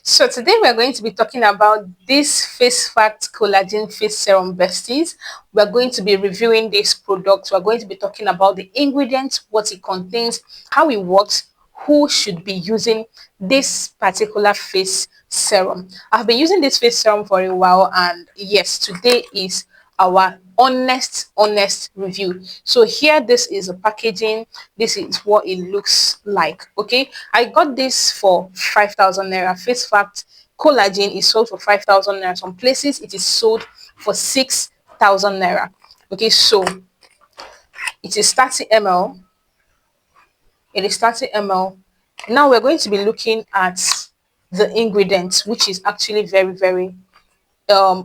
So today we're going to be talking about this Face Fact Collagen Face Serum Besties. We're going to be reviewing this product. We're going to be talking about the ingredients, what it contains, how it works, who should be using this particular face serum. I've been using this face serum for a while, and yes, today is our honest review. So here, this is the packaging. This is what it looks like. Okay, I got this for 5,000 naira. Face Fact Collagen is sold for 5,000 naira. Some places it is sold for 6,000 naira. Okay, so it is 30 ml. It is 30 ml. Now we're going to be looking at the ingredients, which is actually very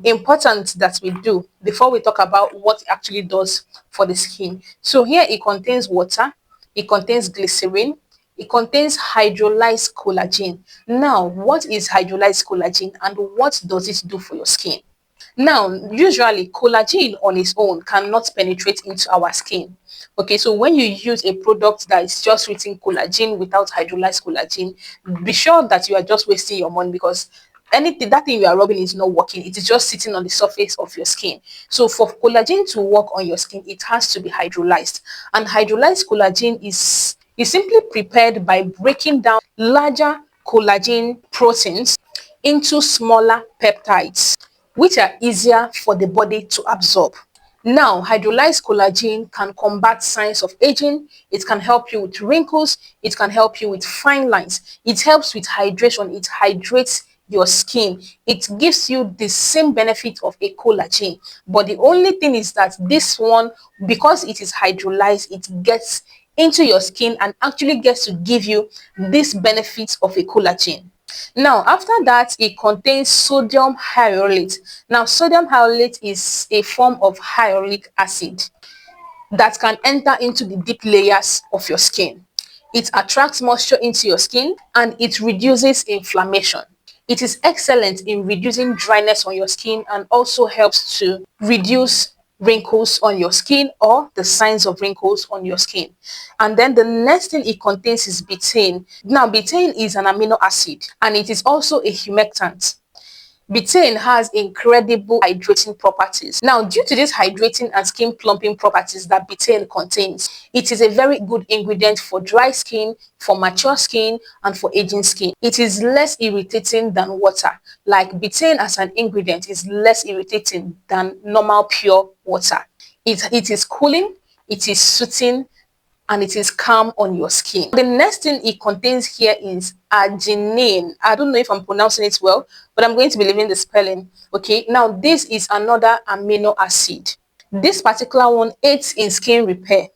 important that we do before we talk about what it actually does for the skin. So here it contains water, it contains glycerin, it contains hydrolyzed collagen. Now, what is hydrolyzed collagen and what does it do for your skin? Now, usually collagen on its own cannot penetrate into our skin. Okay, so when you use a product that is just written collagen without hydrolyzed collagen, be sure that you are just wasting your money, because anything that thing you are rubbing is not working. It is just sitting on the surface of your skin. So for collagen to work on your skin, it has to be hydrolyzed. And hydrolyzed collagen is simply prepared by breaking down larger collagen proteins into smaller peptides, which are easier for the body to absorb. Now, hydrolyzed collagen can combat signs of aging. It can help you with wrinkles. It can help you with fine lines. It helps with hydration. It hydrates your skin. It gives you the same benefit of a collagen. But the only thing is that this one, because it is hydrolyzed, it gets into your skin and actually gets to give you this benefit of a collagen. Now, after that, it contains sodium hyalurate. Now, sodium hyalurate is a form of hyaluronic acid that can enter into the deep layers of your skin. It attracts moisture into your skin and it reduces inflammation. It is excellent in reducing dryness on your skin and also helps to reduce wrinkles on your skin or the signs of wrinkles on your skin. And then the next thing it contains is betaine. Now, betaine is an amino acid and it is also a humectant. Betaine has incredible hydrating properties. Now, due to these hydrating and skin plumping properties that betaine contains, it is a very good ingredient for dry skin, for mature skin, and for aging skin. It is less irritating than water. Like, betaine as an ingredient is less irritating than normal pure water. It is cooling, it is soothing, and it is calm on your skin. The next thing it contains here is arginine. I don't know if I'm pronouncing it well, but I'm going to be leaving the spelling. Okay, now this is another amino acid. This particular one aids in skin repair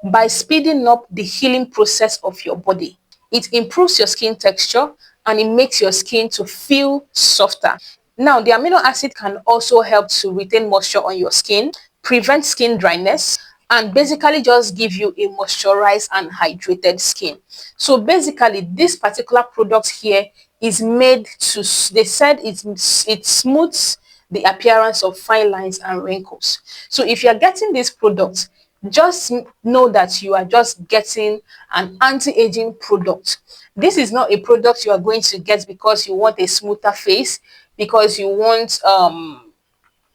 by speeding up the healing process of your body. It improves your skin texture and it makes your skin to feel softer. Now, the amino acid can also help to retain moisture on your skin, prevent skin dryness, and basically just give you a moisturized and hydrated skin. So basically, this particular product here is made to, they said it smooths the appearance of fine lines and wrinkles. So if you're getting this product, just know that you are just getting an anti-aging product. This is not a product you are going to get because you want a smoother face, because you want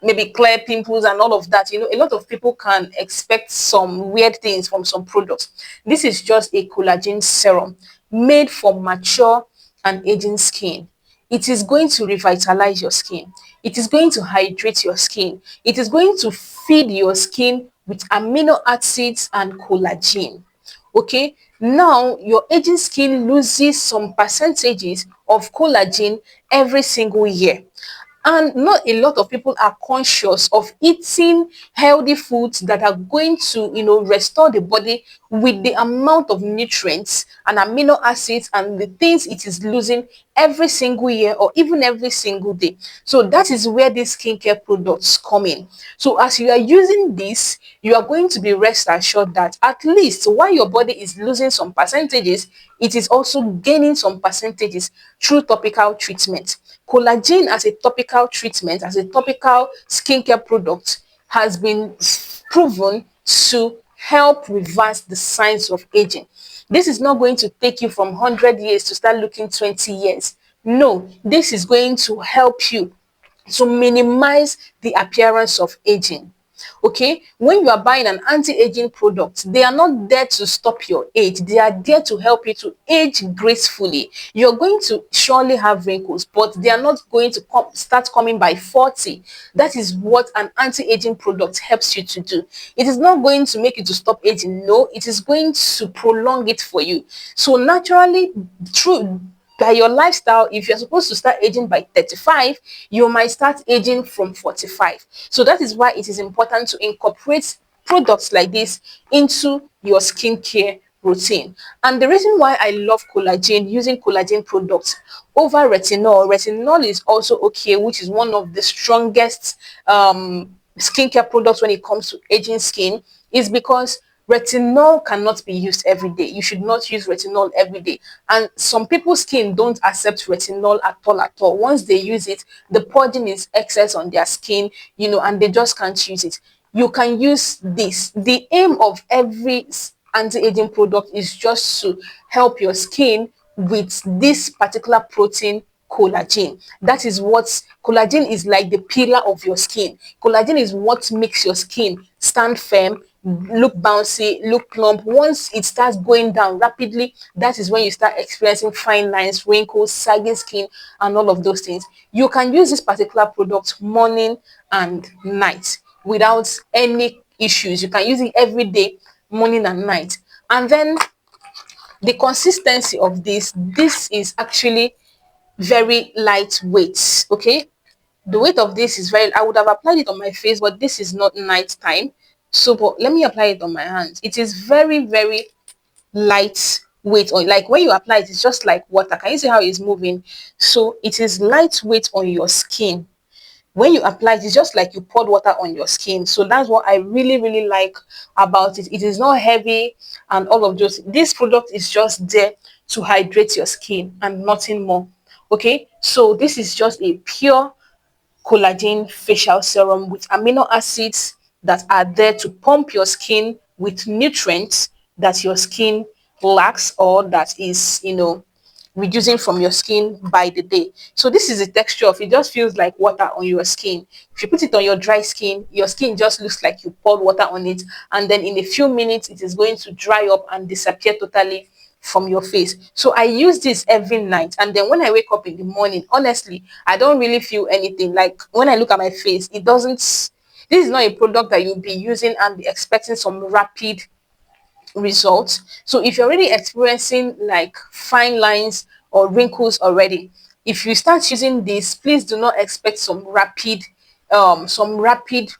maybe clear pimples and all of that. You know, a lot of people can expect some weird things from some products. This is just a collagen serum made for mature and aging skin. It is going to revitalize your skin. It is going to hydrate your skin. It is going to feed your skin with amino acids and collagen. Okay, now your aging skin loses some percentages of collagen every single year. And not a lot of people are conscious of eating healthy foods that are going to, restore the body with the amount of nutrients and amino acids and the things it is losing every single year or even every single day. So that is where these skincare products come in. So as you are using this, you are going to be rest assured that at least while your body is losing some percentages, it is also gaining some percentages through topical treatment. Collagen as a topical treatment, as a topical skincare product, has been proven to help reverse the signs of aging. This is not going to take you from 100 years to start looking 20 years. No, this is going to help you to minimize the appearance of aging. Okay, when you are buying an anti-aging product, they are not there to stop your age, they are there to help you to age gracefully. You're going to surely have wrinkles, but they are not going to start coming by 40. That is what an anti-aging product helps you to do. It is not going to make you to stop aging. No, it is going to prolong it for you. So naturally, through by your lifestyle, if you're supposed to start aging by 35, you might start aging from 45. So that is why it is important to incorporate products like this into your skincare routine. And the reason why I love collagen, using collagen products over retinol is also okay, which is one of the strongest skincare products when it comes to aging skin, is because retinol cannot be used every day. You should not use retinol every day. And some people's skin don't accept retinol at all at all. Once they use it, the purging is excess on their skin, and they just can't use it. You can use this. The aim of every anti-aging product is just to help your skin with this particular protein, collagen. That is what collagen is, like the pillar of your skin. Collagen is what makes your skin stand firm, look bouncy, look plump. Once it starts going down rapidly, that is when you start experiencing fine lines, wrinkles, sagging skin, and all of those things. You can use this particular product morning and night without any issues. You can use it every day, morning and night. And then the consistency of this is actually very lightweight. Okay, the weight of this is very, I would have applied it on my face, but this is not night time. So but let me apply it on my hands. It is very, very lightweight. On, like when you apply it, it's just like water. Can you see how it's moving? So it is lightweight on your skin. When you apply it, it's just like you poured water on your skin. So that's what I really, really like about it. It is not heavy and all of those. This product is just there to hydrate your skin and nothing more. Okay, so this is just a pure collagen facial serum with amino acids that are there to pump your skin with nutrients that your skin lacks, or that is, reducing from your skin by the day. So this is the texture of it. Just feels like water on your skin. If you put it on your dry skin, your skin just looks like you poured water on it, and then in a few minutes it is going to dry up and disappear totally from your face. So I use this every night, and then when I wake up in the morning, honestly, I don't really feel anything. Like when I look at my face, it doesn't, this is not a product that you'll be using and be expecting some rapid results. So if you're already experiencing like fine lines or wrinkles already, if you start using this, please do not expect some rapid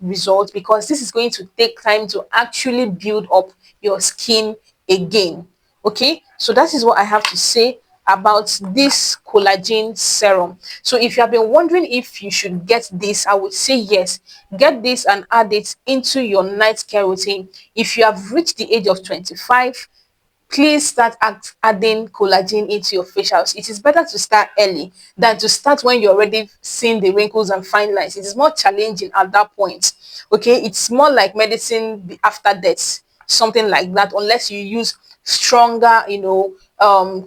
results, because this is going to take time to actually build up your skin again. Okay, so that is what I have to say about this collagen serum. So if you have been wondering if you should get this, I would say yes, get this and add it into your night care routine. If you have reached the age of 25, please start adding collagen into your facials. It is better to start early than to start when you're already seeing the wrinkles and fine lines. It is more challenging at that point. Okay, it's more like medicine after death, something like that, unless you use stronger,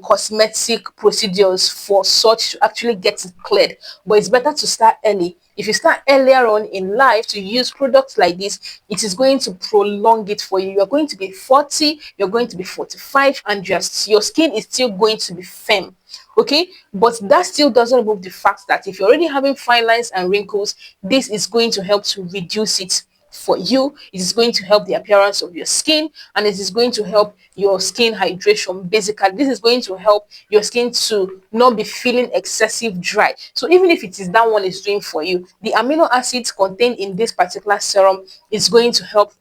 cosmetic procedures for such to actually get it cleared. But it's better to start early. If you start earlier on in life to use products like this, it is going to prolong it for you. You're going to be 40, you're going to be 45, and just your skin is still going to be firm. Okay, but that still doesn't remove the fact that if you're already having fine lines and wrinkles, this is going to help to reduce it for you. It is going to help the appearance of your skin, and it is going to help your skin hydration. Basically, this is going to help your skin to not be feeling excessive dry. So even if it is that one is doing for you, the amino acids contained in this particular serum is going to help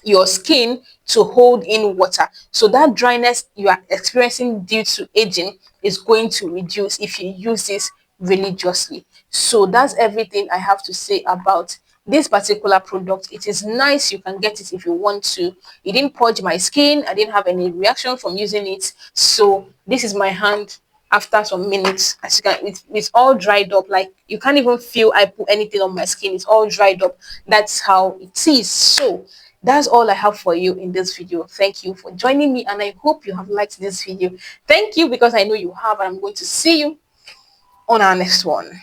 your skin to hold in water. So that dryness you are experiencing due to aging is going to reduce if you use this religiously. So that's everything I have to say about this particular product. It is nice. You can get it if you want to. It didn't purge my skin. I didn't have any reaction from using it. So this is my hand after some minutes. As you can, it's all dried up. Like you can't even feel I put anything on my skin. It's all dried up. That's how it is. So that's all I have for you in this video. Thank you for joining me, and I hope you have liked this video. Thank you, because I know you have, and I'm going to see you on our next one.